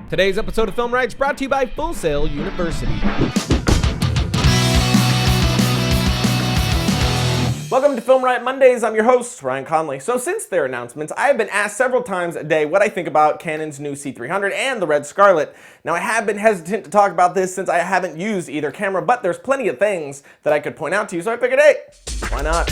Today's episode of FilmRiot is brought to you by Full Sail University. Welcome to FilmRiot Mondays. I'm your host, Ryan Conley. So since their announcements, I have been asked several times a day what I think about Canon's new C300 and the Red Scarlet. Now I have been hesitant to talk about this since I haven't used either camera, but there's plenty of things that I could point out to you, so I figured, hey, why not?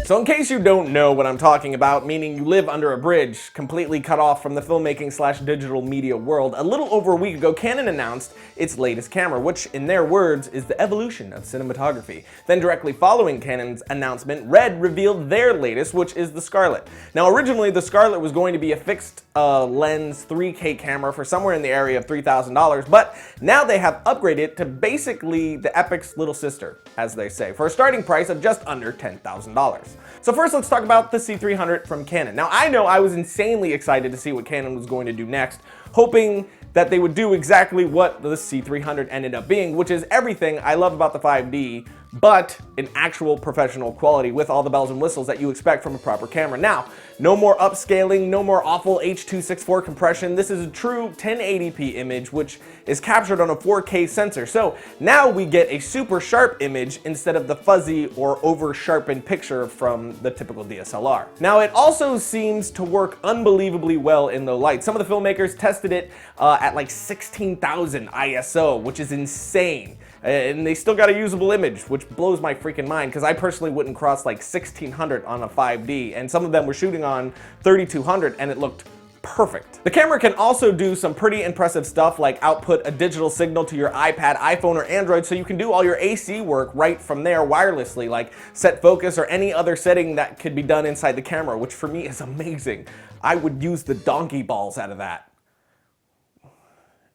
So in case you don't know what I'm talking about, meaning you live under a bridge, completely cut off from the filmmaking/digital media world, a little over a week ago, Canon announced its latest camera, which in their words is the evolution of cinematography. Then directly following Canon's announcement, Red revealed their latest, which is the Scarlet. Now originally the Scarlet was going to be a fixed lens 3K camera for somewhere in the area of $3,000, but now they have upgraded it to basically the Epic's little sister, as they say, for a starting price of just under $10,000. So first let's talk about the C300 from Canon. Now I know I was insanely excited to see what Canon was going to do next, hoping that they would do exactly what the C300 ended up being, which is everything I love about the 5D, but in actual professional quality with all the bells and whistles that you expect from a proper camera. Now, no more upscaling, no more awful H.264 compression. This is a true 1080p image, which is captured on a 4K sensor. So now we get a super sharp image instead of the fuzzy or over-sharpened picture from the typical DSLR. Now, it also seems to work unbelievably well in low light. Some of the filmmakers tested it at like 16,000 ISO, which is insane. And they still got a usable image, which blows my freaking mind because I personally wouldn't cross like 1600 on a 5D, and some of them were shooting on 3200 and it looked perfect. The camera can also do some pretty impressive stuff like output a digital signal to your iPad, iPhone, or Android, so you can do all your AC work right from there wirelessly, like set focus or any other setting that could be done inside the camera, which for me is amazing. I would use the donkey balls out of that.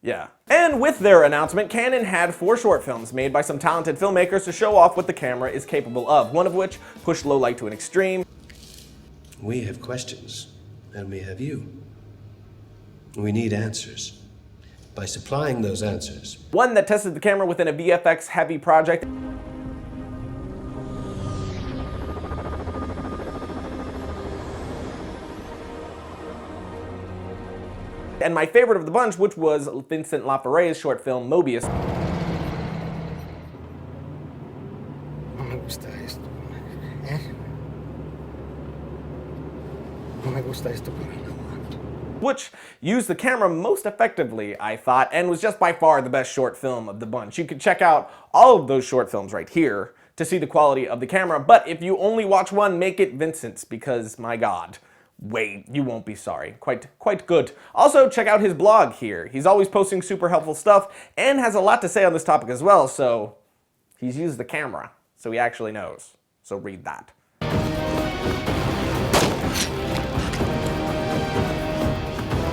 Yeah. And with their announcement, Canon had 4 short films made by some talented filmmakers to show off what the camera is capable of, one of which pushed low light to an extreme. We have questions, and we have you. We need answers. By supplying those answers. One that tested the camera within a VFX-heavy project. And my favorite of the bunch, which was Vincent Laforet's short film Mobius. No me gusta esto. No me gusta esto, pero no. Which used the camera most effectively, I thought, and was just by far the best short film of the bunch. You could check out all of those short films right here to see the quality of the camera, but if you only watch one, make it Vincent's, because my God. Wait, you won't be sorry. Quite good. Also, check out his blog here. He's always posting super helpful stuff and has a lot to say on this topic as well, so he's used the camera, so he actually knows. So read that.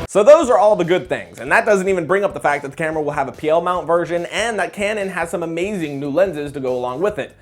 So those are all the good things, and that doesn't even bring up the fact that the camera will have a PL mount version and that Canon has some amazing new lenses to go along with it.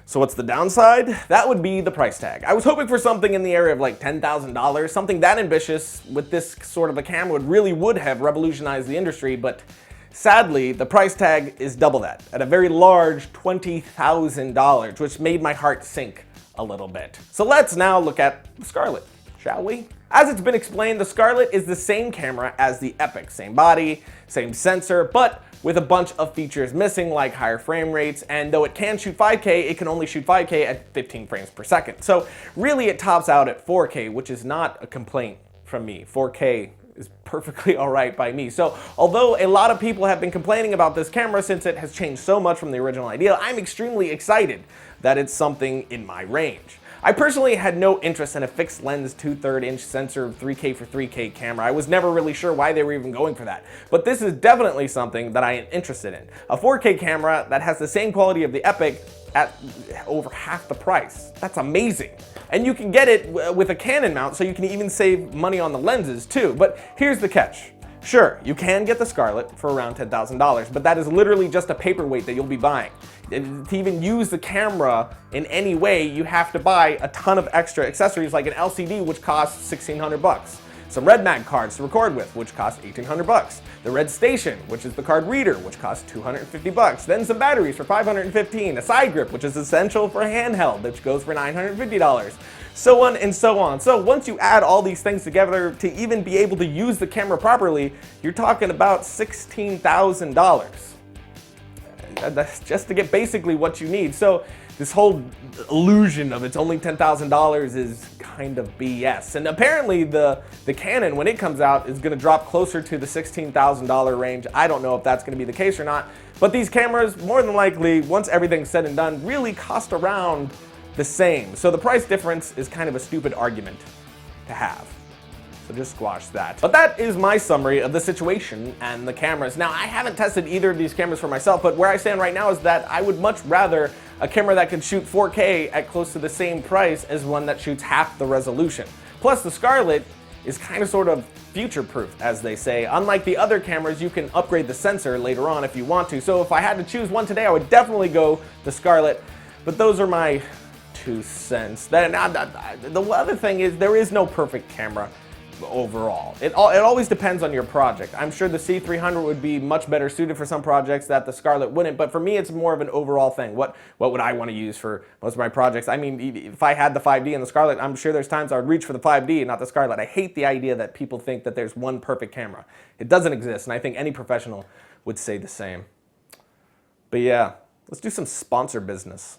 So what's the downside? That would be the price tag. I was hoping for something in the area of like $10,000, something that ambitious with this sort of a camera would have revolutionized the industry, but sadly, the price tag is double that, at a very large $20,000, which made my heart sink a little bit. So let's now look at the Scarlet, shall we? As it's been explained, the Scarlet is the same camera as the Epic, same body, same sensor, but with a bunch of features missing, like higher frame rates, and though it can shoot 5K, it can only shoot 5K at 15 frames per second. So really it tops out at 4K, which is not a complaint from me. 4K is perfectly all right by me. So although a lot of people have been complaining about this camera since it has changed so much from the original idea, I'm extremely excited that it's something in my range. I personally had no interest in a fixed lens 2/3 inch sensor 3K for 3K camera. I was never really sure why they were even going for that. But this is definitely something that I am interested in. A 4K camera that has the same quality of the Epic at over half the price. That's amazing. And you can get it with a Canon mount, so you can even save money on the lenses too. But here's the catch. Sure, you can get the Scarlet for around $10,000, but that is literally just a paperweight that you'll be buying. To even use the camera in any way, you have to buy a ton of extra accessories like an LCD, which costs $1,600 bucks. some Red Mag cards to record with, which cost $1,800, the Red Station, which is the card reader, which costs $250, then some batteries for $515, a side grip, which is essential for a handheld, which goes for $950, so on and so on. So once you add all these things together to even be able to use the camera properly, you're talking about $16,000. That's just to get basically what you need. So this whole illusion of it's only $10,000 is kind of BS. And apparently the Canon, when it comes out, is gonna drop closer to the $16,000 range. I don't know if that's gonna be the case or not, but these cameras, more than likely, once everything's said and done, really cost around the same. So the price difference is kind of a stupid argument to have. So just squash that. But that is my summary of the situation and the cameras. Now, I haven't tested either of these cameras for myself, but where I stand right now is that I would much rather a camera that can shoot 4K at close to the same price as one that shoots half the resolution. Plus, the Scarlet is kind of sort of future-proof, as they say. Unlike the other cameras, you can upgrade the sensor later on if you want to. So if I had to choose one today, I would definitely go the Scarlet. But those are my 2 cents. The other thing is, there is no perfect camera overall. It always depends on your project. I'm sure the C300 would be much better suited for some projects that the Scarlet wouldn't, but for me it's more of an overall thing. What would I want to use for most of my projects? I mean, if I had the 5D and the Scarlet, I'm sure there's times I would reach for the 5D and not the Scarlet. I hate the idea that people think that there's one perfect camera. It doesn't exist, and I think any professional would say the same. But yeah, let's do some sponsor business.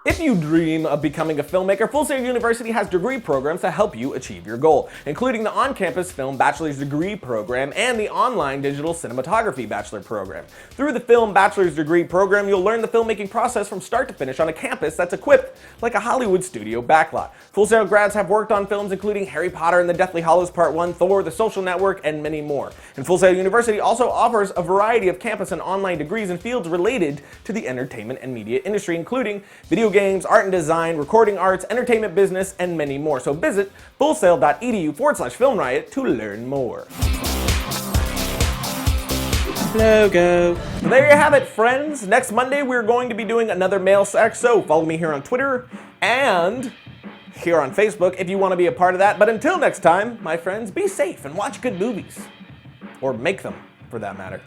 If you dream of becoming a filmmaker, Full Sail University has degree programs to help you achieve your goal, including the on-campus film bachelor's degree program and the online digital cinematography bachelor program. Through the film bachelor's degree program, you'll learn the filmmaking process from start to finish on a campus that's equipped like a Hollywood studio backlot. Full Sail grads have worked on films including Harry Potter and the Deathly Hallows Part 1, Thor, The Social Network, and many more. And Full Sail University also offers a variety of campus and online degrees in fields related to the entertainment and media industry, including video games, art and design, recording arts, entertainment business, and many more. So visit fullsail.edu/FilmRiot to learn more. Logo. So there you have it, friends. Next Monday, we're going to be doing another mail sack, so follow me here on Twitter and here on Facebook if you want to be a part of that. But until next time, my friends, be safe and watch good movies. Or make them, for that matter.